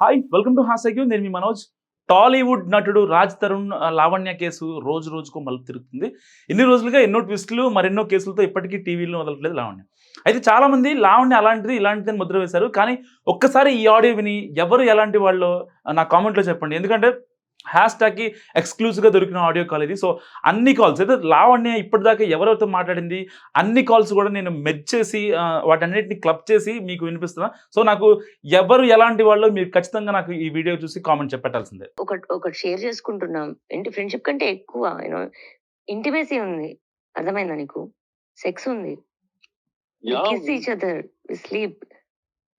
Hi welcome to హాస్యక్యూ. నేను మీ మనోజ్. టాలీవుడ్ నటుడు Raj Tarun Lavanya case రోజు రోజుకు మలుపు తిరుగుతుంది. ఇన్ని రోజులుగా ఎన్నో ట్విస్టులు మరెన్నో కేసులతో ఇప్పటికీ టీవీలో వదలట్లేదు లావణ్య. అయితే చాలామంది లావణ్య అలాంటిది ఇలాంటిది అని ముద్ర వేశారు. కానీ ఒక్కసారి ఈ ఆడియో విని ఎవరు ఎలాంటి వాళ్ళో నా కామెంట్లో చెప్పండి. ఎందుకంటే హ్యాష్‌ట్యాగ్‌కి ఎక్స్‌క్లూజివ్‌గా దొరికిన ఆడియో కాల్ ఇది. సో అన్ని కాల్స్ అయితే లావణ్య ఇప్పటిదాకా ఎవరెవరితో మాట్లాడింది అన్ని కాల్స్ కూడా నేను మెర్జ్ చేసి వాటన్నిటిని క్లబ్ చేసి మీకు వినిపిస్తున్నా. సో నాకు ఎవరు ఎలాంటి వాళ్ళో మీరు ఖచ్చితంగా నాకు ఈ వీడియో చూసి కామెంట్ పెట్టాల్సిందే. ఒకటి షేర్ చేసుకుంటున్నాం. ఏంటి ఫ్రెండ్‌షిప్ కంటే ఎక్కువ ఇంటిమేసీ ఉంది. అర్థమైందా నీకు? సెక్స్ ఉంది. We kiss each other. We sleep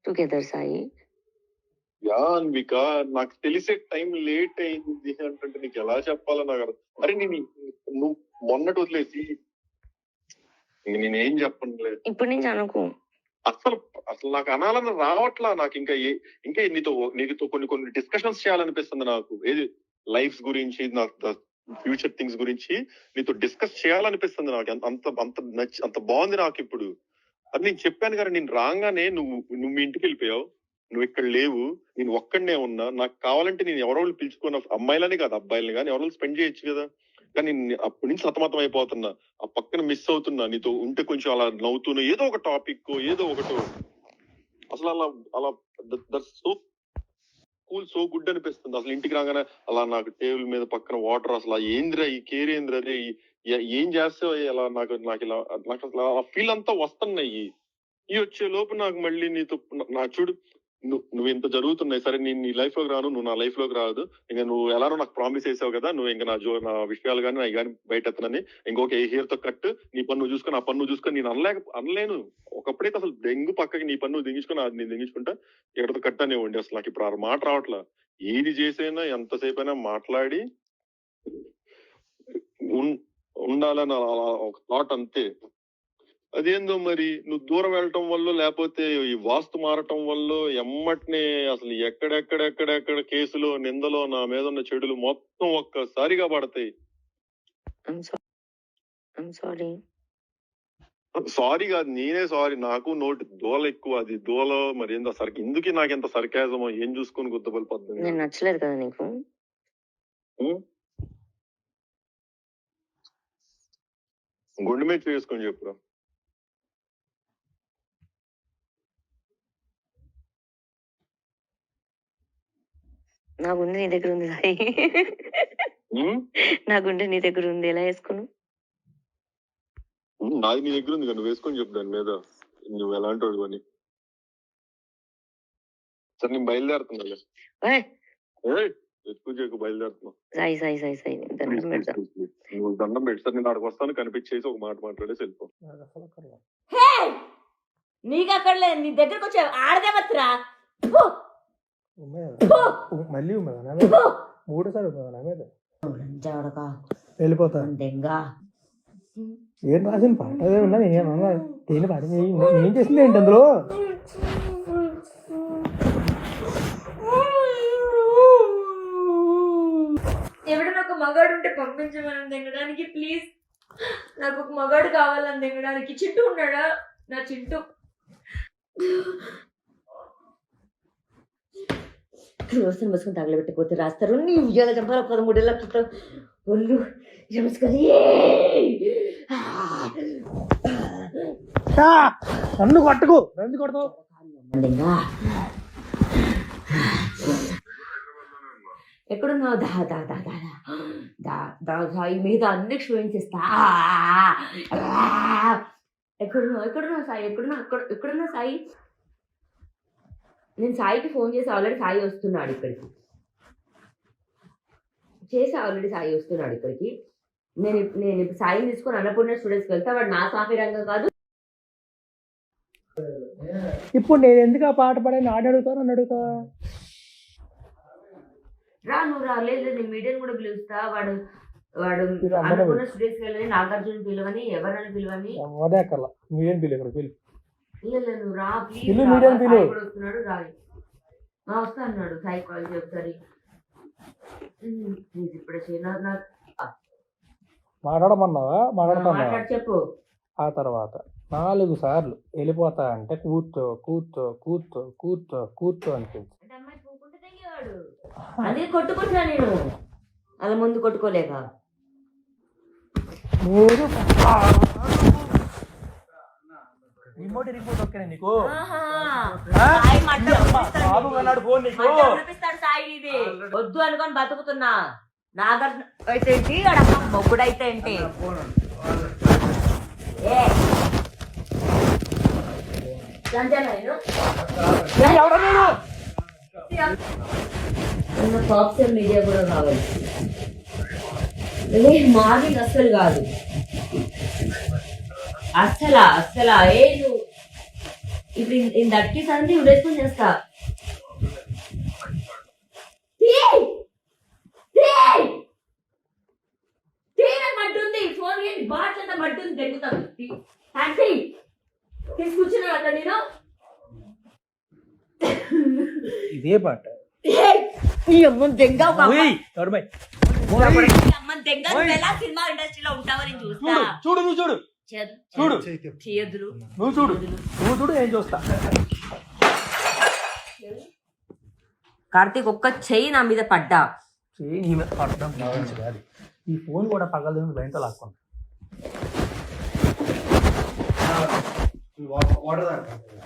together, Sai. Anvika, నాకు తెలిసే టైం లేట్ అయింది అంటే నీకు ఎలా చెప్పాలో నాకు అరే నువ్వు మొన్నటి వదిలేసి నేనేం చెప్పనులే. ఇప్పటి నుంచి అనుకో. అసలు అసలు నాకు అనాలని రావట్లా. నాకు ఇంకా నీతో కొన్ని డిస్కషన్స్ చేయాలనిపిస్తుంది. నాకు ఏది లైఫ్ గురించి, నాకు ఫ్యూచర్ థింగ్స్ గురించి నీతో డిస్కస్ చేయాలనిపిస్తుంది. నాకు అంత బాగుంది నాకు ఇప్పుడు. అది నేను చెప్పాను కదా, నేను రాగానే నువ్వు మీ ఇంటికి వెళ్ళిపోయావు, నువ్వు ఇక్కడ లేవు, నేను ఒక్కడనే ఉన్నా. నాకు కావాలంటే నేను ఎవరో పిలుచుకున్న అమ్మాయిలని కాదు అబ్బాయిలని కానీ ఎవరో స్పెండ్ చేయొచ్చు కదా. కానీ అప్పటి నుంచి సతమతం అయిపోతున్నా, ఆ పక్కన మిస్ అవుతున్నా. నీతో ఉంటే కొంచెం అలా నవ్వుతున్నా, ఏదో ఒక టాపిక్ ఏదో ఒకటో. అసలు అలా సో కూల్, సో గుడ్ అనిపిస్తుంది. అసలు ఇంటికి రాగానే అలా నాకు టేబుల్ మీద పక్కన వాటర్, అసలు ఏంద్రా ఈ కేర్ ఏంద్రా, అదే ఏం చేస్తావు అలా నాకు అసలు ఆ ఫీల్ అంతా వస్తున్నాయి. ఈ వచ్చే లోపు నాకు మళ్ళీ నీతో నాకు చూడు, నువ్వు ఇంత జరుగుతున్నాయి. సరే నేను నీ లైఫ్ లోకి రాను, నువ్వు నా లైఫ్ లోకి రాదు. ఇంకా నువ్వు ఎలానో నాకు ప్రామిస్ చేసావు కదా, నువ్వు ఇంకా నా విషయాలు కానీ అవి కానీ బయట ఎత్తనని. ఇంకొక హెయిర్ తో కట్, నీ పన్ను చూసుకొని ఆ పన్ను చూసుకొని నేను అనలేను. ఒకప్పుడైతే అసలు దెంగు పక్కకి నీ పన్ను దింగించుకొని అది నేను దింగించుకుంటా, ఎక్కడితో కట్ అనేవ్వండి. అసలు నాకు ఇప్పుడు ఆ మాట రావట్లా. ఏది చేసైనా ఎంతసేపు అయినా మాట్లాడి ఉండాలని ఒక థాట్ అంతే. అదేందో మరి నువ్వు దూరం వెళ్ళటం వల్ల, లేకపోతే ఈ వాస్తు మారటం వల్ల ఎమ్మటినే అసలు ఎక్కడెక్కడ కేసులో నిందలో నా మీద ఉన్న చెడులు మొత్తం ఒక్కసారిగా పడతాయి. సారీ కాదు, నేనే సారీ. నాకు నోటి దోల ఎక్కువ. అది దోల మరి ఏందో ఎందుకు నాకు ఎంత సర్కాజమో ఏం చూసుకొని గుర్తుపడిపోద్ది. నచ్చలేదు కదా నీకు? గుండె మీద చేసుకొని చెప్పురా. నా గుండె నీ దగ్గర ఉంది సాయి. నా గుండె నీ దగ్గర ఉంది, ఎలా వేసుకున్నావు? నాది నీ దగ్గర ఉంది, నువ్వు వేసుకొని చెప్పు దాని మీద నువ్వు ఎలాంటి వాడు అని. సరే నేను బయలుదేరుతున్నా. బయలుదేరుతున్నా. సాయి సాయి సాయి సాయి దండం పెడతా. నువ్వు దండం పెట్టి సార్ నేను అక్కడికి వస్తాను, కనిపించేసి ఒక మాట మాట్లాడేసి వెళ్ళిపో. నీకు అక్కడ లేదు, నీ దగ్గరకు వచ్చే ఆడదేవత్రా. మళ్ళీ మూడోసారి వెళ్ళిపోతా. ఏం రాసిన పాట అదే ఉన్నా, దేని పాట ఏం చేసింది ఏంటి అందులో? ఎవడన్నా ఒక మగాడు ఉంటే పంపించమని దిగడానికి ప్లీజ్. నాకు ఒక మగాడు కావాలని దిగడానికి. చింటూ ఉన్నాడా? నా చింటూ రోజుని మసుకుని తగలబెట్టకపోతే రాస్తారు. నీ ఉయ్యాల చంపాల 13 లక్షలతో ఒళ్ళు జమసుకొని నన్ను కొట్టకు, నన్ను కొడతావు. ఎక్కడున్నావు? సాయి మీద అన్ని క్షోభించేస్తా. ఎక్కడున్నావు సాయి? ఎక్కడున్నా సాయి? నేను సాయికి ఫోన్ చేసి ఆల్రెడీ సాయి వస్తున్నాడు ఇక్కడికి. నేను సాయిని తీసుకొని అన్నపూర్ణ స్టూడెంట్స్కి వెళ్తా. వాడు నా సాఫీ రంగం కాదు. ఇప్పుడు నేను ఎందుకు ఆ పాట పాడాను? ఆడ అడుగుతాను, నన్ను అడుగుతావా? నువ్వు రాలేదు, నేను మీడియాని కూడా పిలుస్తా. వాడు అన్నపూర్ణ స్టూడెంట్స్కి వెళ్ళని, నాగార్జున పిలువని, ఎవరైనా పిలువని. మీడియం పిలు, పిలు. నువ్వు రా ప్లీజ్. వస్తున్నాడు, రాయి వస్తా అన్నాడు. సాయి కాల్ చెప్తారు ప్లీజ్. ఇప్పుడే మాట్లాడమన్నావా? మాట్లాడు, చెప్పు. ఆ తర్వాత 4 సార్లు వెళ్ళిపోతా అంటే కూర్చో కూర్చో కూర్చో కూర్చో కూర్చో అనిపించింది. వాడు అందుకే కొట్టుకుంటున్నా నేను అలా ముందు కొట్టుకోలేక మీరు రిమోట్ ఓకేనా నీకు ఆహా. ఆ? సాయి మట్ట బాబు అన్నాడు ఫోన్ నీకు చూపిస్తాడు సాయి ఇది వద్దు అనుకొని బతుకుతున్నా నాగార్జున అయితే ఏంటి అడమ్మ మొగ్గుడైతే ఏంటి ఏ అంతేనా నేను ఎవడో నేను సోషల్ మీడియా కూడా కావాలి మార్నింగ్ అస్సలు కాదు అస్సలా ఏ నువ్వు ఇప్పుడు ఇంత అట్టి సంది ఉడేసుకొని చేస్తా మడ్డుంది ఫోన్ బాట్లంతా మడ్డుంది తెగుతాను తీసుకొచ్చినా అక్కడ నేను ఇదే పాట దెంగ ఒక ఎవరు అమ్మ దెంగ నువ్వు ఎలా సినిమా ఇండస్ట్రీలో ఉంటావని చూస్తా చూడు నువ్వు చూడు చూడు చేయదులు నువ్వు చూడు ఏం చూస్తా కార్తీక్ ఒక్క చెయ్యి నా మీద పడ్డా చెయ్యి నీ మీద పడడం కాదు ఈ ఫోన్ కూడా పగలదు లైన్తో లాక్కుంటా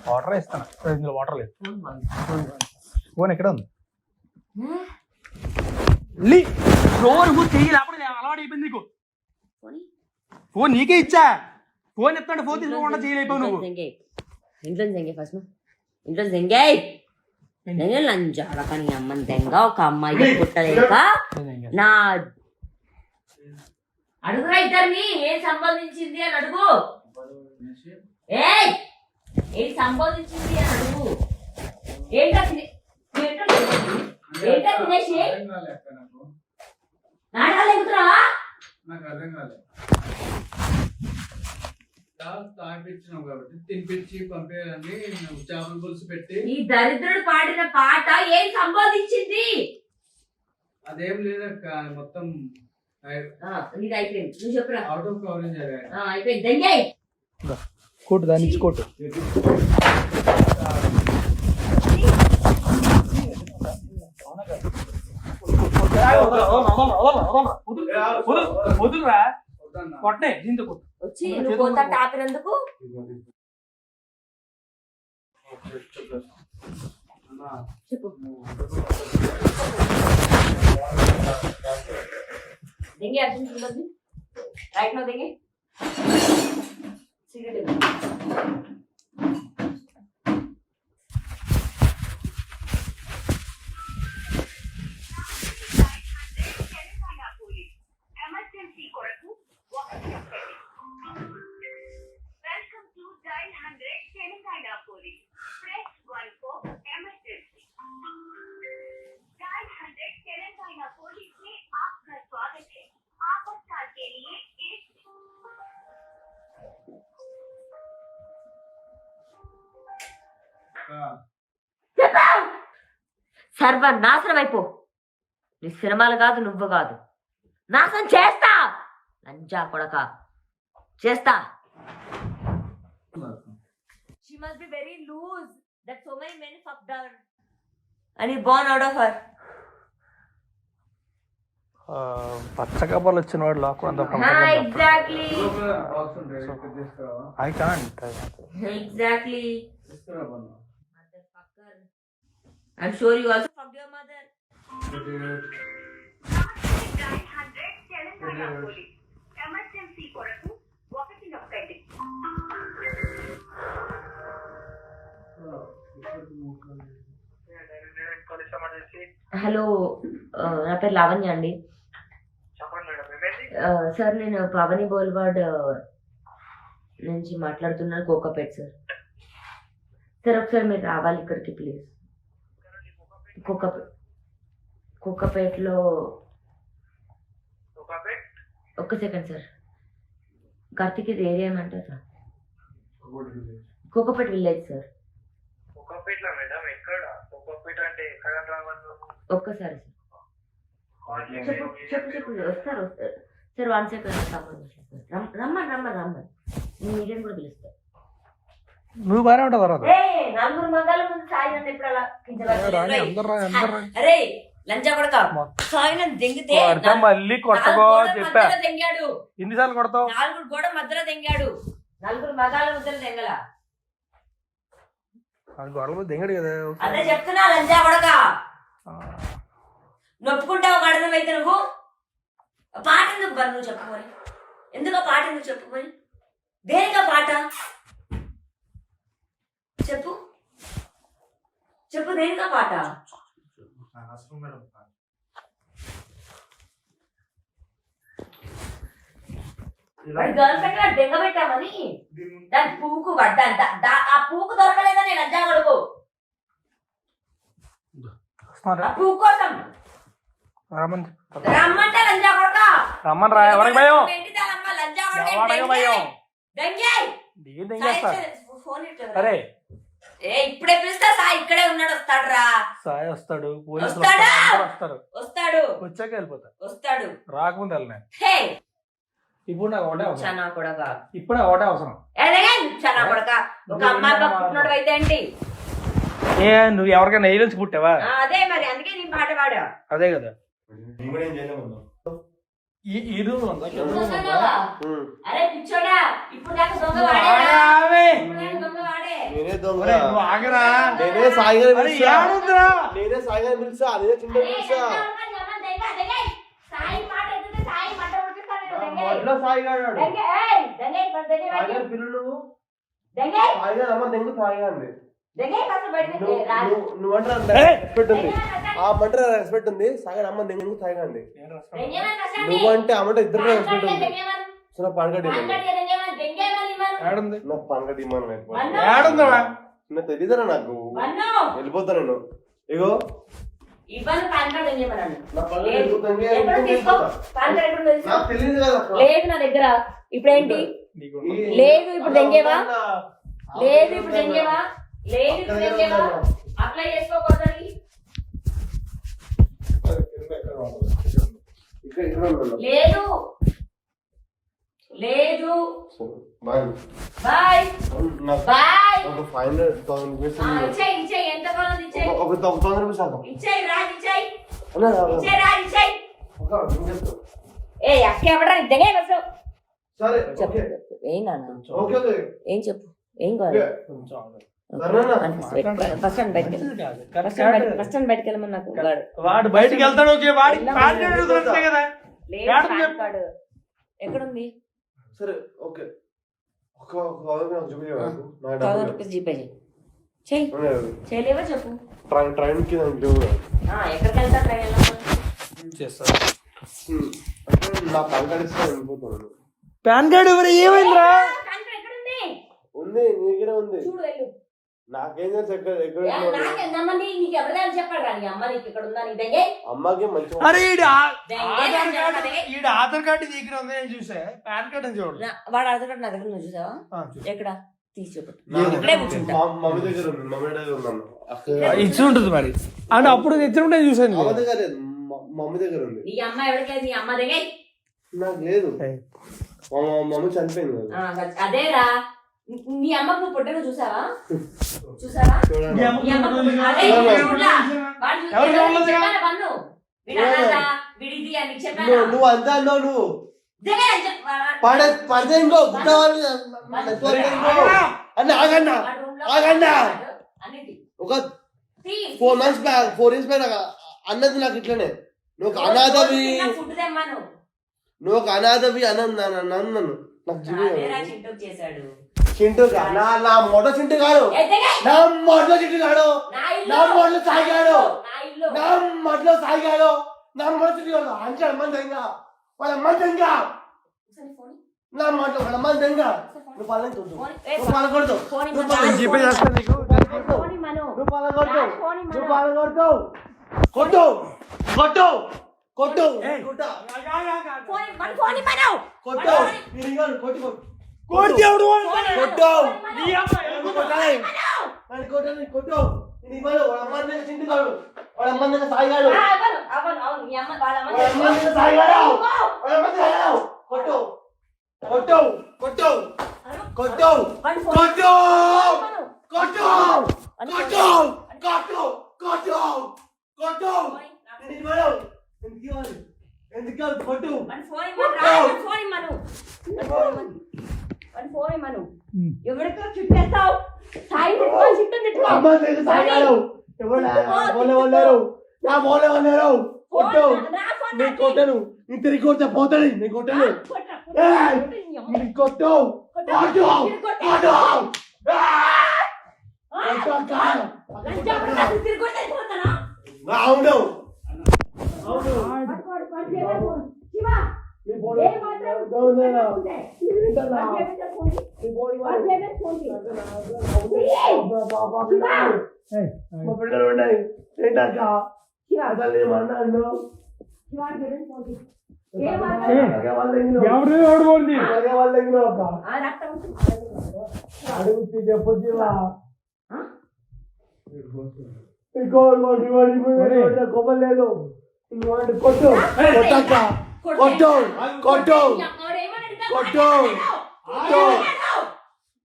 వాటర్ ఇస్తాను ఇందులో వాటర్ లేదు ఫోన్ ఎక్కడ ఉంది నువ్వు చెయ్యి లేకపోతే అలవాటు అయిపోయింది నీకు ఫోన్ నీకే ఇచ్చా ఫోన్ ఎత్తాడు ఫోన్ తీసుకోకుండా చేయలేకపోయావు నువ్వు ఇంట్లో జంగే ఫస్ట్ ఇంట్లో జంగే లంజాడక నీ అమ్మని దెంగ ఒక అమ్మాయి పుట్టలేక నా అడుగురా ఇద్దరిని ఏం సంపాదించింది అని అడుగు ఏం సంపాదించింది అని అడుగు ఏంటో తినేసి నాటకాలు ఎక్కుతున్నావా నాకు అర్థం కాలేదు తాగిపించినావు కాబట్టి తినిపించి పంపేయాలని చేపల పులుసు పెట్టి ఈ దరిద్రుడు పాడిన పాట ఏం సంపాదించింది అదేం లేదక్క మొత్తం నీది అయిపోయింది నువ్వు చెప్పురా అవుట్ ఆఫ్ కవరేజ్ అయిపోయింది దంగే కోటు దాని నుంచి కోటు వదులురా కొట్టే దీంతో కొట్టు వచ్చి నువ్వు పోతా టాపినందుకు చెప్పు దెంగే అర్జున్ చూడద్దు రైట్ నో దెంగే సిగరెట్ సర్వనాశనం అయిపో నీ సినిమాలు కాదు నువ్వు కాదు నాశనం చేస్తా లంజా కొడక చేస్తా she must be very loose that so many men fucked her and he born out of her పచ్చ కబర్లు వచ్చిన వాడు లాక్కుండా exactly I can't exactly motherfucker I'm sure you also fucked your mother hello నా పేరు లావణ్య అండి సార్ నేను పవని బోల్వాడ్ నుంచి మాట్లాడుతున్నాను Kokapet sir sir ఒకసారి మీరు రావాలి ఇక్కడికి ప్లీజ్ కోకాపేట్లో ఒక్క సెకండ్ సార్ కార్తిక్ ఇది ఏరియా ఏమంటారు సార్ కోకాపేట్ విలేజ్ సార్ ఒక్కసారి సార్ చెప్పు వస్తారు సార్ 1 సెకండ్ రమ్మని నేను మీడియం కూడా పిలుస్తాను నువ్వు బాగానే ఉంటావు తర్వాత నలుగురు మగాళ్ళ ముందు సాయి నన్ను ఎప్పుడు అలా రాని అందరు రా అందరు రా అరే లంచా కొడక సాయి నన్ను దెంగితే కొడతా మళ్ళీ కొట్టకో చెప్పా దెంగాడు ఎన్నిసార్లు కొడతావు 4 గోడ మధ్యలో దెంగాడు 4 మగాళ్ళ మధ్యలో దెంగల గొడవలు దింగడు కదా అదే చెప్తున్నా లంచా కొడక నొప్పుకుంటావు కడనమైతే నువ్వు పాట ఎందుకు బరు నువ్వు చెప్పుకొని ఎందుకు పాట ఎందుకు చెప్పుకొని దేనికా పాట చెప్పు చెప్పు దేనికా పాట గర్ల్ ఫ్రెండ్ గా దెంగ పెట్టామని దాని పూకు పడ్డా ఆ పూకు దొరకలేదని లంచా కొడుకు ఆ పూకు కోసం రమ్మంటే లంచా కొడక రమ్మని రా ఎవరికి భయం లంచా ఎవరికి భయం కొడుకు ఫోన్ అరే ఇప్పుడే పిలుస్తా సాయి ఇక్కడే ఉన్నాడు వస్తాడు రా సాయి వస్తాడు పోలీసులు వస్తాడా? వస్తారు వస్తాడు వచ్చాక వెళ్ళిపోతా వస్తాడు రాకముందు వెళ్ళినా హే ఇప్పుడు నాకు ఒకటే అవసరం చనా కొడక ఇప్పుడు నాకు ఒకటే అవసరం చనా కొడక ఒక అమ్మాయి పట్టుకున్నాడు అయితే ఏంటి ఏ నువ్వు ఎవరికైనా నెయ్యి పుట్టావా అదే మరి అందుకే నీ పాట పాడా అదే కదా నేను కూడా ఏం చేయలేమన్నా. ఈ రూమ్ ఉందా అరే పిచ్చోడా ఇప్పుడు దాకా దొంగ వాడే ఇప్పుడు దాకా దొంగ వాడే నేనే దొంగ నువ్వు ఆగరా నేనే సాయిగారు అరే ఏడుందిరా? నేనే సాయిగారు పిలిచా నేనే చింత పిలిచా సాయి మాట ఎత్తుతే సాయి మంట ఉడికిస్తాడు మొదట్లో సాయిగాడు దెంగే ఏయ్ దెంగే దెంగే సాయిగారు పిల్లలు దెంగే సాయిగారు అమ్మ దెంగు సాయిగారు దెంగే కాస్త బయటికి రాజు నువ్వంటే రెస్పెక్ట్ ఉంది ఆ మంట రెస్పెక్ట్ ఉంది సాయిగారు అమ్మ దెంగు సాయిగాండి దెంగే మన కసండి నువ్వంటే అమ్మంట ఇద్దరు రెస్పెక్ట్ ఉంది దెంగే మన సో నా పాన్ కార్డ్ ఇవ్వండి దెంగే మన దెంగే మన ఇమను ఏడుంది నా పాన్ కార్డ్ ఇవ్వను ఏడుందా నాకు తెలియదురా నాకు వన్ను వెళ్ళిపోతా నేను ఇగో ఇవను పాన్ కార్డ్ దెంగే మన నా పాన్ కార్డ్ వెళ్ళిపోతాను ఎక్కడ తీసుకో పాన్ కార్డ్ ఎక్కడ తెలుసు నాకు తెలియదు కదా లేదు నా దగ్గర ఇప్పుడు ఏంటి లేదు ఇప్పుడు దెంగేవా లేదు ఇప్పుడు దెంగేవా లేదు ఇప్పుడు దెంగేవా అప్లై చేసుకోకూడదని ఇక్కడ ఉన్నాను లేదు లేదు బాయ్ బాయ్ నాకు బాయ్ ఒక 500,000 రూపీస్ ఇచ్చేయి ఇచ్చేయి ఎంత కావాలి ఇచ్చేయి ఒక 1,000 రూపీస్ ఆకు ఇచ్చేయి రాజు ఇచ్చేయి అన్నా ఇచ్చేయి రాజు ఇచ్చేయి ఒక చెప్తా ఏ అక్క ఎవడా దెంగే బస్సు సరే చెప్పు ఓకే ఏం నాన్న ఓకే ఓకే ఏం చెప్పు ఏం కావాలి ఫస్ట్ స్టాండ్ బయటకి ఫస్ట్ స్టాండ్ బయటకి వెళ్ళమని నాకు వాడు వాడు బయటికి వెళ్తాడు ఓకే వాడికి పాన్ కార్డు దొరుకుతాయి కదా లేదు ఏడ పాన్ కార్డు ఎక్కడుంది సరే ఓకే ఒక 1,000 నాకు చూపించు నా 1000 రూపీస్ జీపే చెయ్యి చేయలేవా చెప్పు ట్రైన్ కి నాకు లేవు ఎక్కడికి వెళ్తా ట్రైన్ వెళ్ళమని చేస్తారు నా పాన్ కార్డ్ ఇస్తే వెళ్ళిపోతాను పాన్ కార్డు ఎవరు ఏమైందిరా పాన్ కార్డ్ ఎక్కడుంది ఉంది నీ దగ్గర ఉంది చూడు వెళ్ళు నాకేం తెలుసు ఎక్కడ ఎక్కడ నాకేందమ్మా నీకు ఎవరిదాన్ని చెప్పాడు రా నీ అమ్మ నీకు ఇక్కడ ఉందా నీ దెంగే అమ్మకి మంచి అరే ఈడ ఆధార్ కార్డు దగ్గర ఉంది నేను చూసా పాన్ కార్డు అని చూడండి వాడు అడగడు నా దగ్గర నువ్వు చూసావా ఎక్కడ తీసి చెప్పు నా- ఇక్కడే కూర్చుంటా మమ్మీ దగ్గర ఉంది మమ్మీ దగ్గర ఉన్నాను ఇచ్చి ఉంటుంది మరి అంటే అప్పుడు తెచ్చుంటే చూసాను అమ్మ దగ్గర లేదు మమ్మీ దగ్గర ఉంది నీ అమ్మ ఎవరికైతే నీ అమ్మ దెంగే నాకు లేదు మా మమ్మీ చనిపోయింది కదా అదేరా నీ అమ్మకు నువ్వు పుట్టిన చూసావా చూసావా చూడండి నీ అమ్మకు అదే చూడలా? వాడు చెప్పానా పన్ను? వీడు అన్నాడా? వీడిది అని చెప్పానా? నువ్వు అంతా అన్నావు నువ్వు దెంగే అని చెప్పు. పడితే ఇంకో గుట్టవాలి అని ఆగన్నా వాడు room లో ఆగన్నా అన్నిటి. ఒక తీ. 4 months బ్యాక్ 4 years బ్యాక్ అన్నది నాకు ఇట్లనే నువ్వు ఒక అనాథవి ఫుడ్ తెమ్మను. నువ్వు ఒక అనాథవి అన్నాను నాకు అదేరా చింటూ చేశాడు. చింటూ నా మొట చింటూ కాడు ఏ దెంగే? నా మొట్లో చింటూ కాడు నా ఇల్లు. నా మొట్లో సాగాడు నా ఇల్లు. నా మొట్లో సాగాడు నా మొట్ల చింటూ కాడు అంటే అమ్మంది ఇంకా వాళ్ళ అమ్మంది ఇంకా ఒకసారి ఫోన్ నా మాట వాళ్ళ అమ్మంది ఇంకా నువ్వు పాలని చూద్దు ఫోన్ నువ్వు పాలకొడతావు ఫోన్ నువ్వు ఇమ్మను. పాలకొడతావు. జీపే చేస్తాను నీకు ఫోన్ ఇమ్మను. నువ్వు పాలకొడతావు ఫోన్ ఇమ్మను. నువ్వు పాలకొడతావు కొట్టు కొట్టు కొట్టు కొట్టు ఫోన్ ఇమ్మను. ఫోన్ ఇమ్మను. కొట్టు కొట్టు కొట్టు కోడి ఎవడు కొట్టు నీ అమ్మ ఎందుకు కొట్టాలి అని కొట్టాలి కొట్టు ఇది ఇవ్వడు వాళ్ళ అమ్మ దగ్గర చింటి కాడు వాళ్ళ అమ్మ దగ్గర సాయిగాడు అవును అవును అవును మీ అమ్మ వాళ్ళ అమ్మ వాళ్ళ అమ్మ దగ్గర సాయిగాడు వాళ్ళ అమ్మ దగ్గర సాయిగాడు కొట్టు కొట్టు కొట్టు కొట్టు వన్ ఫోన్ కొట్టు మను. కొట్టు వన్ కొట్టు ఫోన్. కొట్టు కొట్టు కొట్టు నేను ఇవ్వను. ఎందుకు ఇవ్వాలి? ఎందుకు ఇవ్వాలి? కొట్టు వన్ ఫోన్ ఇమ్మను రా, వన్ ఫోన్ ఇమ్మను. వన్ ఫోన్ ఇమ్మను. ఎవరితో చుట్టేస్తావు? సాయి తిట్టుకో, చుట్టూ తిట్టుకో. అమ్మ నేను సాగాను. ఎవరు నా ఫోన్లో ఉన్నారు? నా ఫోన్లో ఉన్నారు. కొట్టు నేను కొట్టను. నీ తిరిగి కొడితే పోతాడు. నేను కొట్టను. ఏయ్! నీ కొట్టు కొట్టు కొట్టు అవును అవును నీ ఫోన్ మా పిల్లలు ఉన్నాయి ఏంటక్క అసలు ఏమన్నాను ఎవడు పోండి అడుగుతీ చెప్పొచ్చువా కొమ్మలేదు కొట్టు కొట్టక్క కొట్టు కొట్టు కొట్టు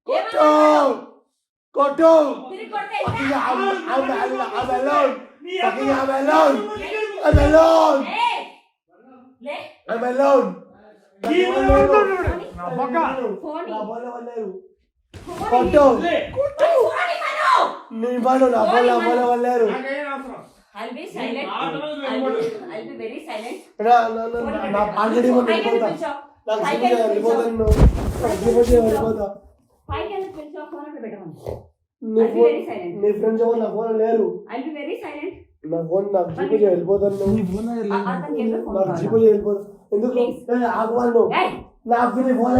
కొట్టు కొట్టు కొట్టు నీ వాళ్ళు నా వాళ్ళు వాళ్ళారు I'll be silent. I'll be very silent. నా ఆల్రెడీ వెళ్ళిపోతా నాకు సిగ్గు వెళ్ళిపోతాను వెళ్ళిపోతా Five minutes switch off phone పెట్టమను. నీ I'll be very silent. నీ ఫ్రెండ్స్ ఎవరు నా ఫోన్ లేరు I'll be very silent. నా ఫోన్ నాకు జీపే వెళ్ళిపోతాను అతను చెప్పే ఫోన్ నాకు జీపే వెళ్ళిపోతాను ఎందుకు ఆగవాళ్ళు Hey, నాకు నీ ఫోన్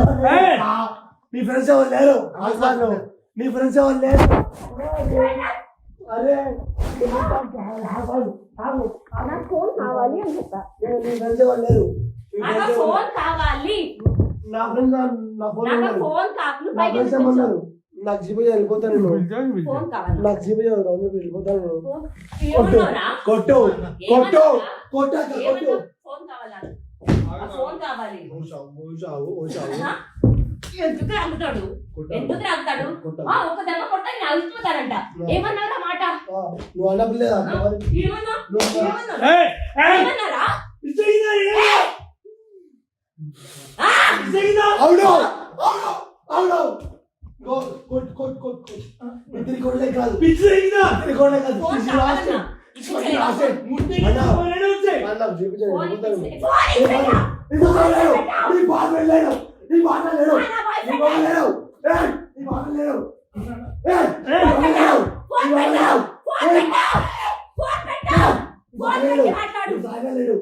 నీ ఫ్రెండ్స్ ఎవరు లేరు ఆగవాళ్ళు నీ ఫ్రెండ్స్ ఎవరు లేరు అరే ఆగవాళ్ళు ఆగు నాకు ఫోన్ కావాలి అని చెప్తా. నీ ఫ్రెండ్స్ ఎవరు లేరు నాకు ఫోన్ కావాలి. నా ఫ్రెండ్స్ నా ఫోన్ నాకు ఫోన్ కావాలి. నా ఫ్రెండ్స్ ఏమన్నారు నాకు జీపే వెళ్ళిపోతాను ఫోన్ కావాలి. నాకు జీపే వెళ్ళిపోతాను కొట్టు కొట్టు కొట్టు కొట్టు కొట్టు ఫోన్ కావాలా? ఫోన్ కావాలి. ఎందుకు రాగుతాడు? ఎందుకు రాగుతాడు? ఒక దెబ్బ కొట్ట అవిసిపోతాడంట. ఏమన్నారా మాట? నువ్వు అన్నపిల్లేదా ఏమన్నారా? అవును అవును కొట్టు కొట్టు కొట్టు ఇద్దరి కొడలే కాదు ఇద్దరి కొడలే కాదు ఫోన్ కావాలన్నా? నాకు చూపించాను ఫోన్ వెళ్ళిపోతాను ఇచ్చేసి- నీ బాధ వెళ్ళాడు నీ బాధ లేడు నీ బాధ లేడు నీ బాధ లేడు ఫోన్ పెట్టు. లేడు